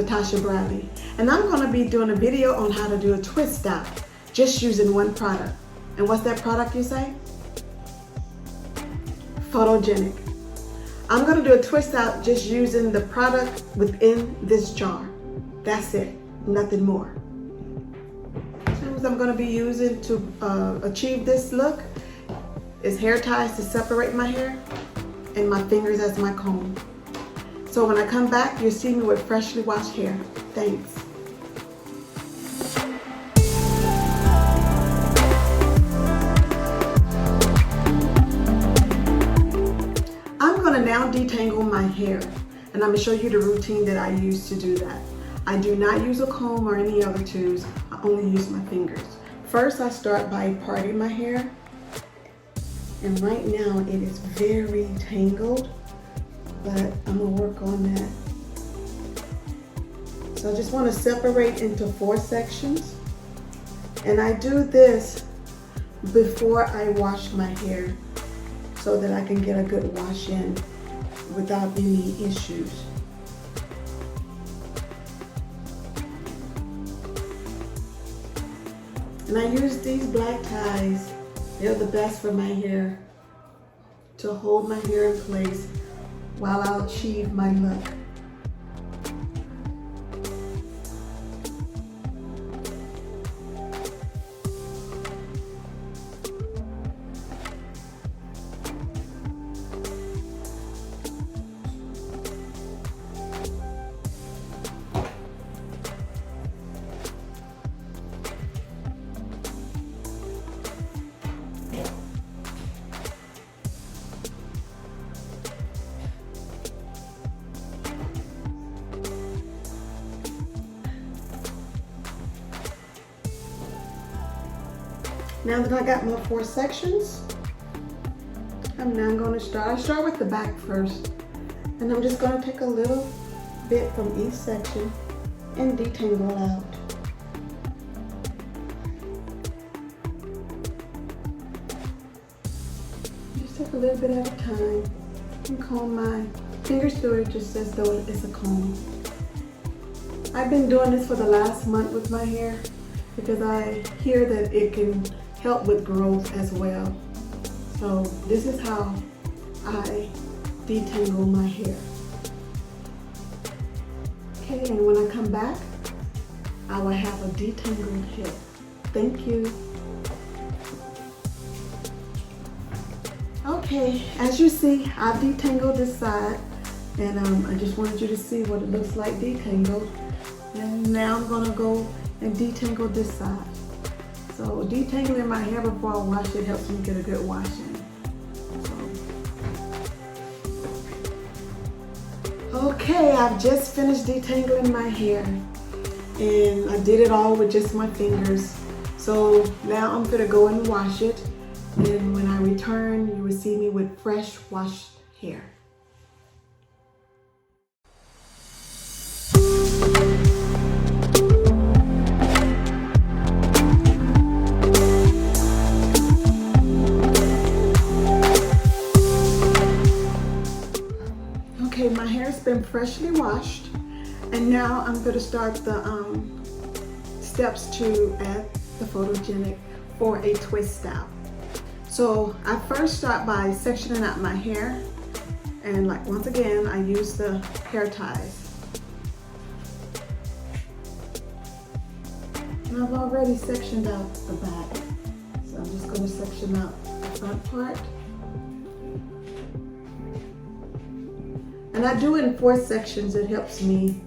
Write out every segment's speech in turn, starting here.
Tasha Bradley, and I'm going to be doing a video on how to do a twist out just using one product. And what's that product, you say? Photogenic. I'm going to do a twist out just using the product within this jar. That's it, nothing more. Tools I'm going to be using to achieve this look is hair ties to separate my hair and my fingers as my comb. So when I come back, you'll see me with freshly washed hair. Thanks. I'm going to now detangle my hair, and I'm going to show you the routine that I use to do that. I do not use a comb or any other tools. I only use my fingers. First, I start by parting my hair, and right now it is very tangled, but I'm going to work on that. So I just want to separate into 4 sections, and I do this before I wash my hair so that I can get a good wash in without any issues. And I use these black ties. They're the best for my hair to hold my hair in place while I achieve my look. Now that I got my 4 sections, I'm now going to start with the back first. And I'm just going to take a little bit from each section and detangle it out. Just take a little bit at a time and comb my fingers through it just as though it's a comb. I've been doing this for the last month with my hair because I hear that it can help with growth as well. So this is how I detangle my hair. Okay, and when I come back, I will have a detangled hair. Thank you. Okay, as you see, I've detangled this side, and I just wanted you to see what it looks like detangled. And now I'm gonna go and detangle this side. So detangling my hair before I wash it helps me get a good wash in. Okay, I've just finished detangling my hair, and I did it all with just my fingers. So now I'm gonna go and wash it, and when I return, you will see me with fresh washed hair. Okay, my hair's been freshly washed, and now I'm going to start the steps to add the photogenic for a twist out. So I first start by sectioning out my hair, and like once again I use the hair ties. And I've already sectioned out the back, so I'm just going to section out the front part. And I do it in 4 sections. It helps me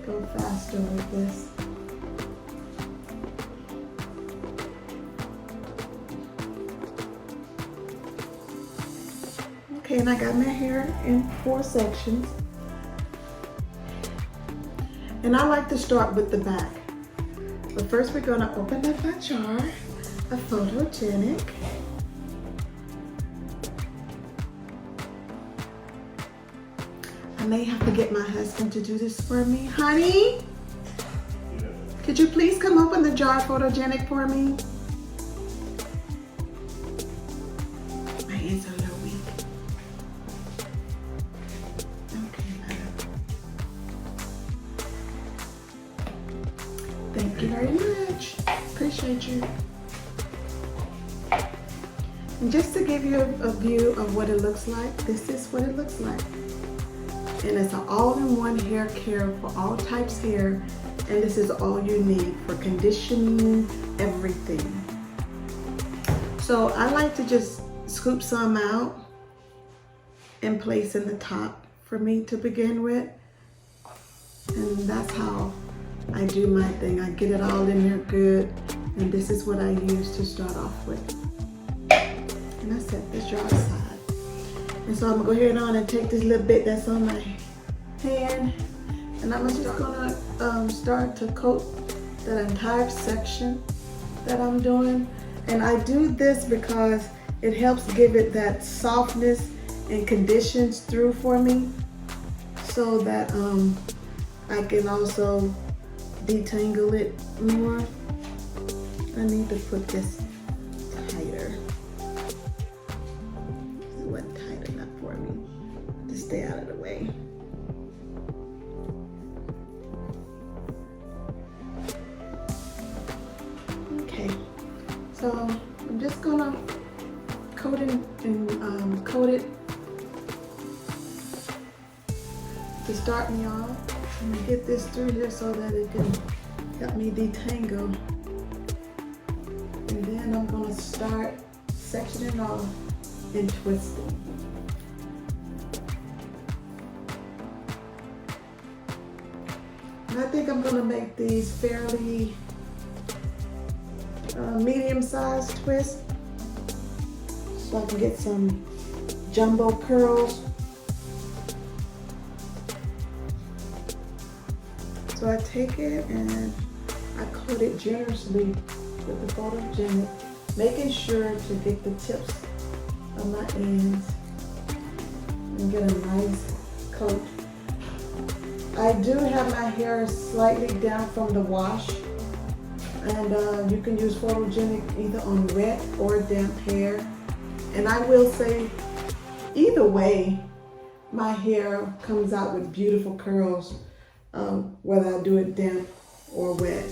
go faster with this. Okay, and I got my hair in 4 sections. And I like to start with the back. But first we're gonna open up our jar of photogenic. I may have to get my husband to do this for me. Honey, could you please come open the jar of photogenic for me? My hands are a little weak. Okay, madam. you very much. Appreciate you. And just to give you a view of what it looks like, this is what it looks like. And it's an all-in-one hair care for all types hair. And this is all you need for conditioning, everything. So I like to just scoop some out and place in the top for me to begin with. And that's how I do my thing. I get it all in there good. And this is what I use to start off with. And I set this jar aside. And so I'm gonna go ahead on and take this little bit that's on my hand. And I'm just gonna start to coat that entire section that I'm doing. And I do this because it helps give it that softness and conditions through for me, so that I can also detangle it more. I need to put this tighter. It wasn't tight enough for me to stay out of the way. Okay, so I'm just gonna coat it and coat it to start me off. I'm gonna get this through here so that it can help me detangle. And then I'm gonna start sectioning off and twisting. And I think I'm gonna make these fairly medium-sized twists so I can get some jumbo curls. So I take it and I coat it generously with the photogenic, making sure to get the tips of my ends and get a nice coat. I do have my hair slightly down from the wash, and you can use photogenic either on wet or damp hair. And I will say, either way, my hair comes out with beautiful curls, whether I do it damp or wet.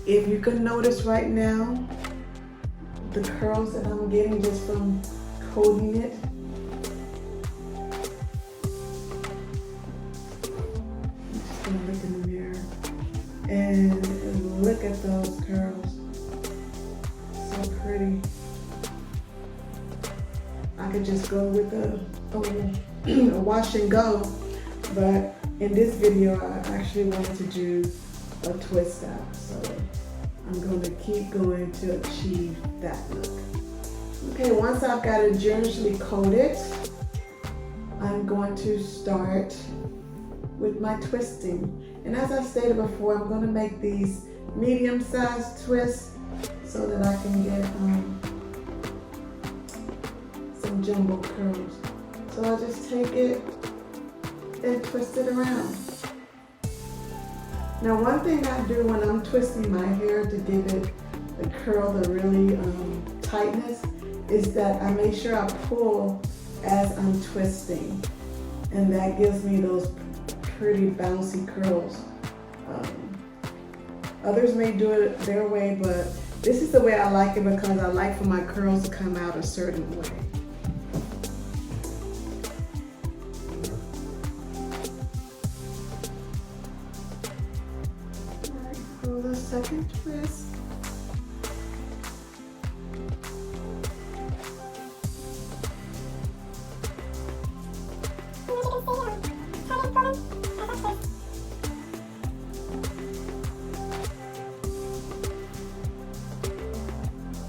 If you can notice right now, the curls that I'm getting just from coating it. I'm just gonna look in the mirror and look at those curls. So pretty. I could just go with a wash and go, but in this video I actually wanted to do a twist out, so I'm going to keep going to achieve that look. Okay, once I've got it generously coated, I'm going to start with my twisting. And as I stated before, I'm going to make these medium-sized twists so that I can get some jumbo curls. So I'll just take it and twist it around. Now, one thing I do when I'm twisting my hair to give it the curl, the really tightness, is that I make sure I pull as I'm twisting. And that gives me those pretty bouncy curls. Others may do it their way, but this is the way I like it because I like for my curls to come out a certain way. Second twist.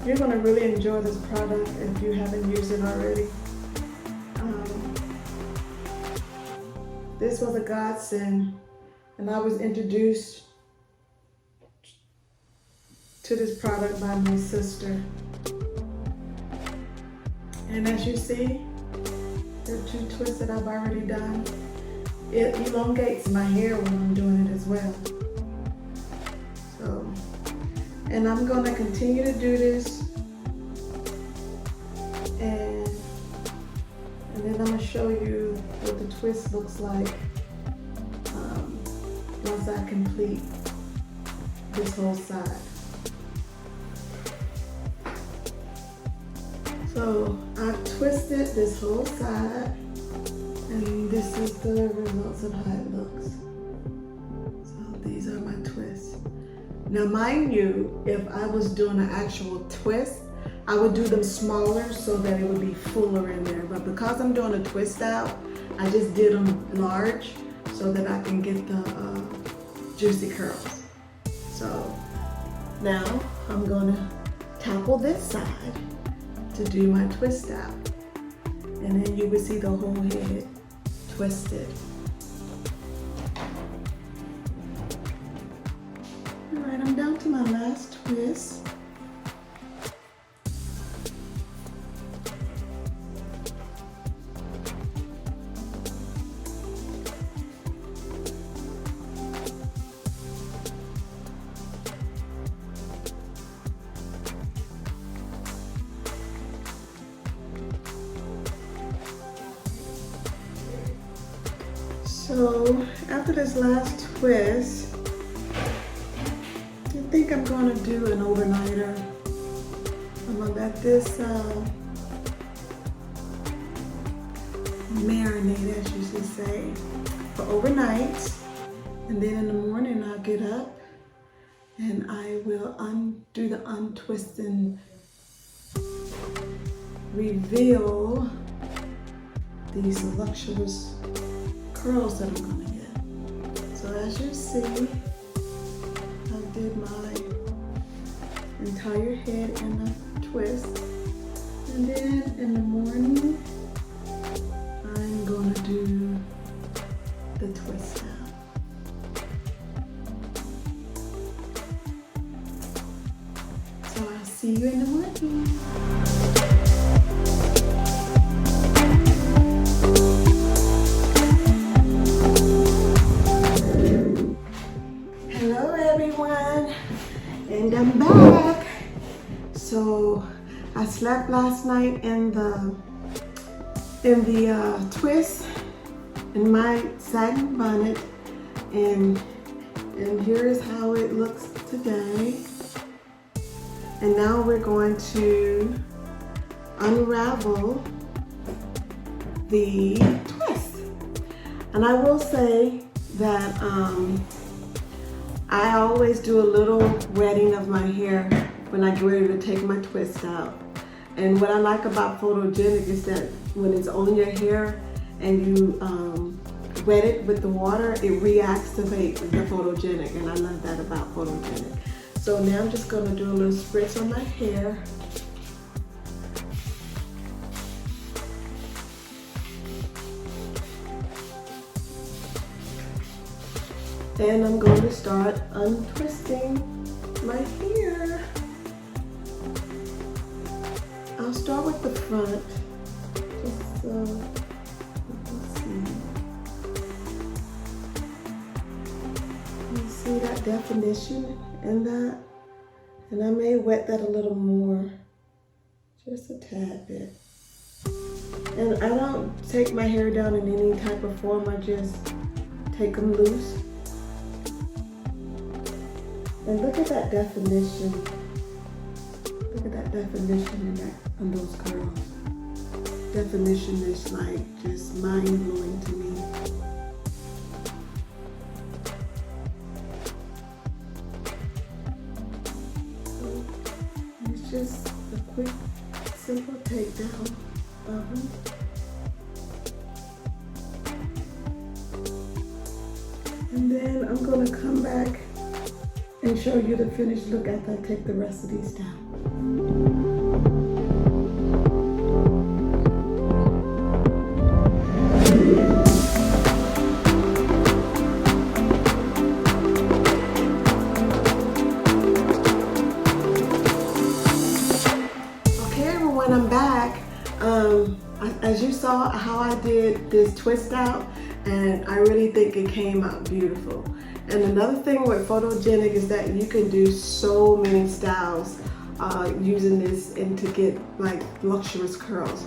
You're going to really enjoy this product if you haven't used it already. This was a godsend, and I was introduced to this product by my sister. And as you see, there are 2 twists that I've already done. It elongates my hair when I'm doing it as well. So, and I'm going to continue to do this, and then I'm going to show you what the twist looks like once I complete this whole side. So I twisted this whole side, and this is the results of how it looks. So these are my twists. Now mind you, if I was doing an actual twist, I would do them smaller so that it would be fuller in there. But because I'm doing a twist out, I just did them large so that I can get the juicy curls. So now I'm gonna topple this side to do my twist out. And then you will see the whole head twisted. All right, I'm down to my last twist. So after this last twist, I think I'm going to do an overnighter. I'm going to let this marinate, as you should say, for overnight. And then in the morning I'll get up and I will undo the untwist and reveal these voluptuous curls that I'm gonna get. So as you see, I did my entire head in a twist. And then in the morning, I'm gonna do the twist out. So I'll see you in the morning. And I'm back. So I slept last night in the twist in my satin bonnet, and here's how it looks today. And now we're going to unravel the twist. And I will say that I always do a little wetting of my hair when I get ready to take my twist out. And what I like about photogenic is that when it's on your hair and you wet it with the water, it reactivates the photogenic, and I love that about photogenic. So now I'm just gonna do a little spritz on my hair. And I'm going to start untwisting my hair. I'll start with the front. Just let's see. You see that definition in that? And I may wet that a little more, just a tad bit. And I don't take my hair down in any type of form. I just take them loose. And look at that definition. Look at that definition on those curls. Definition is like just mind-blowing to me. So it's just a quick, simple takedown of them. And then I'm gonna come back and show you the finished look after I take the rest of these down. Okay everyone, I'm back. As you saw how I did this twist out, and I really think it came out beautiful. And another thing with photogenic is that you can do so many styles using this and to get like luxurious curls.